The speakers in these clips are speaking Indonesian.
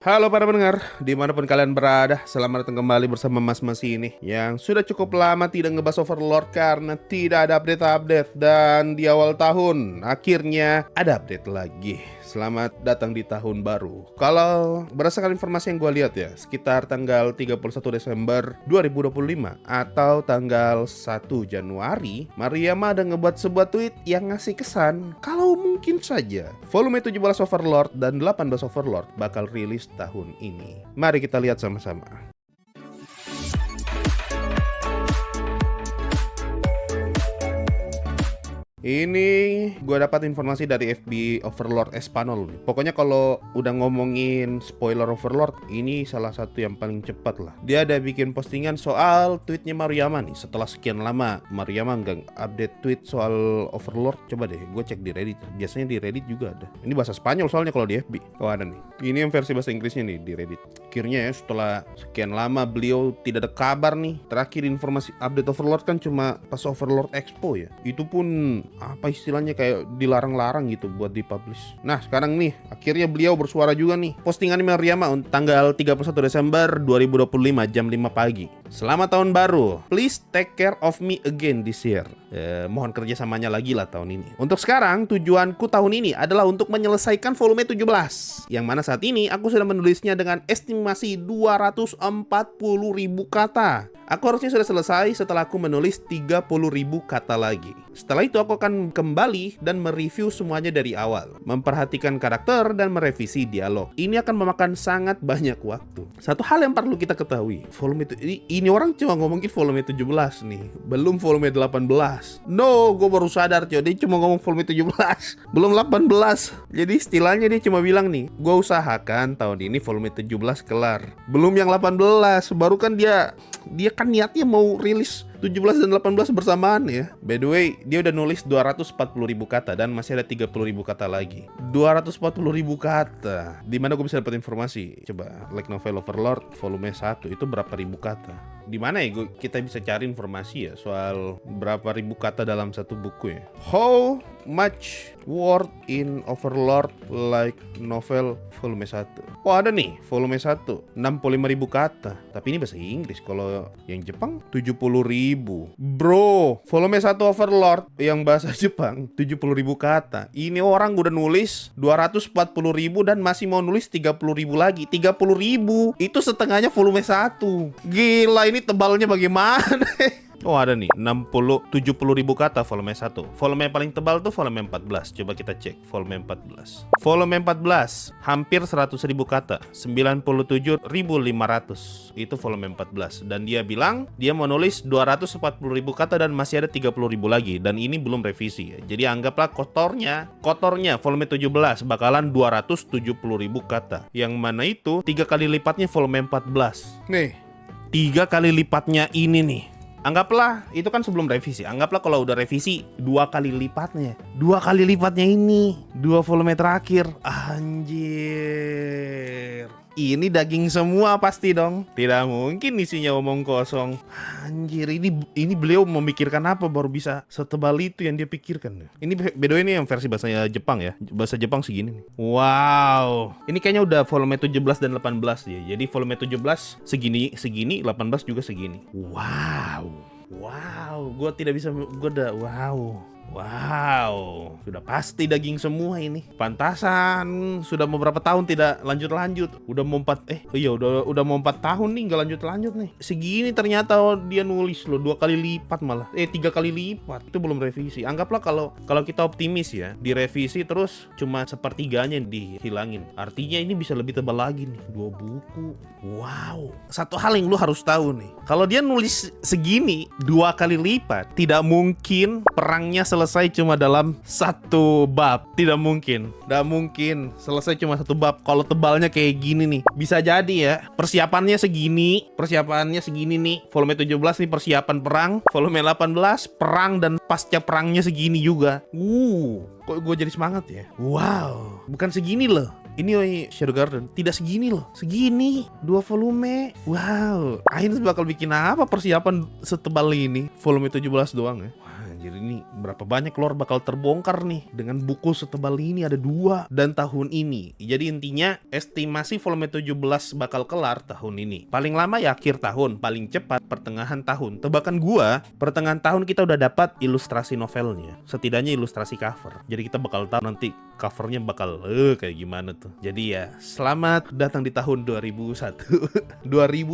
Halo para pendengar, dimanapun kalian berada, selamat datang kembali bersama Mas ini yang sudah cukup lama tidak ngebahas Overlord karena tidak ada update-update. Dan di awal tahun, akhirnya ada update lagi. Selamat datang di tahun baru. Kalau berdasarkan informasi yang gue lihat ya, sekitar tanggal 31 Desember 2025 atau tanggal 1 Januari, Mariama ada ngebuat sebuah tweet yang ngasih kesan kalau mungkin saja volume 17 Overlord dan 18 Overlord bakal rilis tahun ini. Mari kita lihat sama-sama. Ini gue dapat informasi dari FB Overlord Espanol. Pokoknya kalau udah ngomongin spoiler Overlord, ini salah satu yang paling cepat lah. Dia ada bikin postingan soal tweetnya Mariama nih. Setelah sekian lama Mariama nggak update tweet soal Overlord. Coba deh gue cek di Reddit. Biasanya di Reddit juga ada. Ini bahasa Spanyol soalnya kalau di FB. Oh ada nih. Ini yang versi bahasa Inggrisnya nih di Reddit. Akhirnya ya setelah sekian lama beliau tidak ada kabar nih. Terakhir informasi update Overlord kan cuma pas Overlord Expo ya. Itu pun apa istilahnya kayak dilarang-larang gitu buat dipublish. Nah sekarang nih akhirnya beliau bersuara juga nih. Postingan Mariama tanggal 31 Desember 2025 jam 5 pagi. Selamat tahun baru. Please take care of me again this year. Mohon kerjasamanya lagi lah tahun ini. Untuk sekarang tujuanku tahun ini adalah untuk menyelesaikan volume 17. Yang mana saat ini aku sudah menulisnya dengan estimasi 240.000 kata. Aku harusnya sudah selesai setelah aku menulis 30.000 kata lagi. Setelah itu aku akan kembali dan mereview semuanya dari awal, memperhatikan karakter dan merevisi dialog. Ini akan memakan sangat banyak waktu. Satu hal yang perlu kita ketahui, volume ini orang cuma ngomongin volume 17 nih, belum volume 18. No, gue baru sadar coy, dia cuma ngomong volume 17, belum 18. Jadi istilahnya dia cuma bilang nih, gue usahakan tahun ini volume 17 kelar. Belum yang 18, baru kan dia kan niatnya mau rilis 17 dan 18 bersamaan ya. By the way, dia udah nulis 240.000 kata dan masih ada 30.000 kata lagi. 240.000 kata. Di mana gue bisa dapat informasi? Coba Light Novel Overlord volume 1 itu berapa ribu kata? Di mana ya kita bisa cari informasi ya soal berapa ribu kata dalam satu buku ya? How much word in Overlord Light Novel volume 1? Oh ada nih, volume 1 65.000 kata. Tapi ini bahasa Inggris. Kalau yang Jepang 70.000. Bro, volume 1 Overlord yang bahasa Jepang 70.000 kata. Ini orang udah nulis 240.000 dan masih mau nulis 30.000 lagi. 30.000 itu setengahnya volume 1. Gila, ini tebalnya bagaimana? Oh ada nih 70.000 kata volume 1. Volume yang paling tebal tuh volume 14. Coba kita cek volume 14. Volume 14 hampir 100.000 kata, 97.500. Itu volume 14. Dan dia bilang dia mau nulis 240.000 kata dan masih ada 30.000 lagi. Dan ini belum revisi ya. Jadi anggaplah kotornya volume 17 bakalan 270.000 kata. Yang mana itu 3 kali lipatnya volume 14. Nih 3 kali lipatnya ini nih. Anggaplah itu kan sebelum revisi. Anggaplah kalau udah revisi 2 kali lipatnya. 2 kali lipatnya ini 2 volume terakhir. Anjir. Ini daging semua pasti dong. Tidak mungkin isinya omong kosong. Anjir, ini beliau memikirkan apa baru bisa setebal itu yang dia pikirkan. Ini beda, ini yang versi bahasa Jepang ya. Bahasa Jepang segini nih. Wow. Ini kayaknya udah volume 17 dan 18 ya. Jadi volume 17 segini, 18 juga segini. Wow. Gue tidak bisa, gue udah Wow, sudah pasti daging semua ini. Pantasan sudah beberapa tahun tidak lanjut. Udah mau 4 tahun nih nggak lanjut nih. Segini ternyata dia nulis loh 2 kali lipat malah. 3 kali lipat. Itu belum revisi. Anggaplah kalau kita optimis ya, direvisi terus cuma sepertiganya dihilangin. Artinya ini bisa lebih tebal lagi nih, 2 buku. Wow. Satu hal yang lu harus tahu nih. Kalau dia nulis segini 2 kali lipat, tidak mungkin perangnya selesai cuma dalam 1 bab. Tidak mungkin selesai cuma 1 bab. Kalau tebalnya kayak gini nih, bisa jadi ya persiapannya segini nih. Volume 17 nih persiapan perang, volume 18 perang dan pasca perangnya segini juga. Kok gue jadi semangat ya. Wow, bukan segini loh. Ini Shadow Garden tidak segini loh, segini 2 volume. Wow, Ains bakal bikin apa persiapan setebal ini? Volume 17 doang ya. Anjir, ini berapa banyak lore bakal terbongkar nih dengan buku setebal ini, ada 2 dan tahun ini. Jadi intinya estimasi volume 17 bakal kelar tahun ini. Paling lama ya akhir tahun, paling cepat pertengahan tahun. Tebakan gua, pertengahan tahun kita udah dapat ilustrasi novelnya. Setidaknya ilustrasi cover. Jadi kita bakal tahu nanti covernya bakal kayak gimana tuh. Jadi ya, selamat datang di tahun 2001.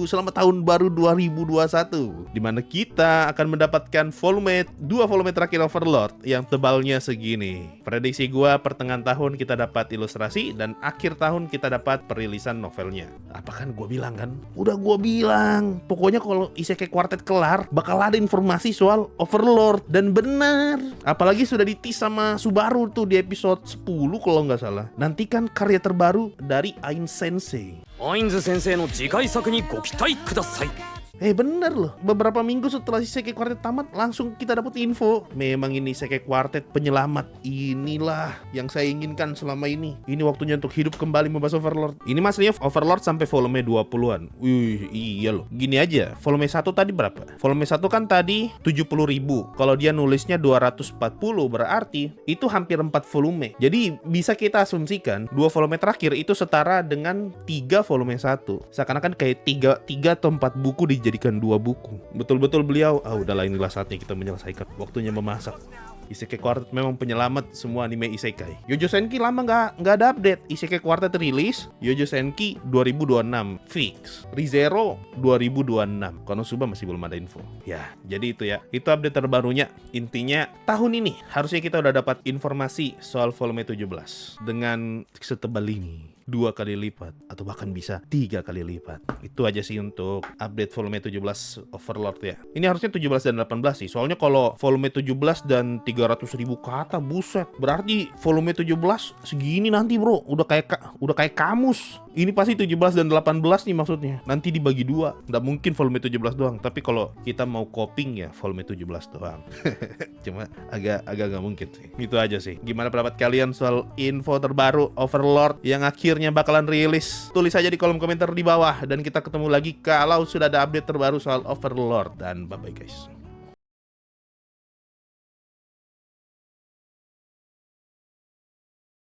selamat tahun baru 2021. Dimana kita akan mendapatkan 2 volume terakhir Overlord yang tebalnya segini. Prediksi gua pertengahan tahun kita dapat ilustrasi dan akhir tahun kita dapat perilisan novelnya. Apa kan gua bilang kan? Udah gua bilang. Pokoknya kalau Isekai Quartet kelar, bakal ada informasi soal Overlord. Dan benar. Apalagi sudah ditis sama Subaru tuh di episode 10 kalau nggak salah. Nantikan karya terbaru dari Ain Sensei. Ainz Sensei no jikai saku ni go kitai kudasai. Bener loh, beberapa minggu setelah Isekai Quartet tamat langsung kita dapat info. Memang ini Isekai Quartet penyelamat. Inilah yang saya inginkan selama ini. Ini waktunya untuk hidup kembali membahas Overlord. Ini maksudnya Overlord sampai volume 20-an. Wih, iya loh. Gini aja, volume 1 tadi berapa? Volume 1 kan tadi 70.000. Kalau dia nulisnya 240 berarti itu hampir 4 volume. Jadi bisa kita asumsikan 2 volume terakhir itu setara dengan 3 volume 1. Seakan-akan kayak 3 atau 4 buku dijadikan 2 buku. Betul-betul beliau, udahlah inilah saatnya kita menyelesaikan. Waktunya memasak. Isekai Quartet memang penyelamat semua anime isekai. Yojo Senki lama nggak ada update. Isekai Quartet rilis, Yojo Senki 2026 fix. ReZero 2026. Konosuba masih belum ada info. Ya, jadi itu ya. Itu update terbarunya. Intinya tahun ini harusnya kita udah dapat informasi soal volume 17 dengan setebal ini. 2 kali lipat atau bahkan bisa 3 kali lipat. Itu aja sih untuk update volume 17 Overlord ya. Ini harusnya 17 dan 18 sih. Soalnya kalau volume 17 dan 300.000 kata, buset. Berarti volume 17 segini nanti, bro. Udah kayak kamus. Ini pasti 17 dan 18 nih maksudnya. Nanti dibagi 2. Nggak mungkin volume 17 doang. Tapi kalau kita mau coping ya volume 17 doang. Cuma agak nggak mungkin sih. Itu aja sih. Gimana pendapat kalian soal info terbaru Overlord yang akhirnya bakalan rilis? Tulis aja di kolom komentar di bawah. Dan kita ketemu lagi kalau sudah ada update terbaru soal Overlord. Dan bye-bye guys.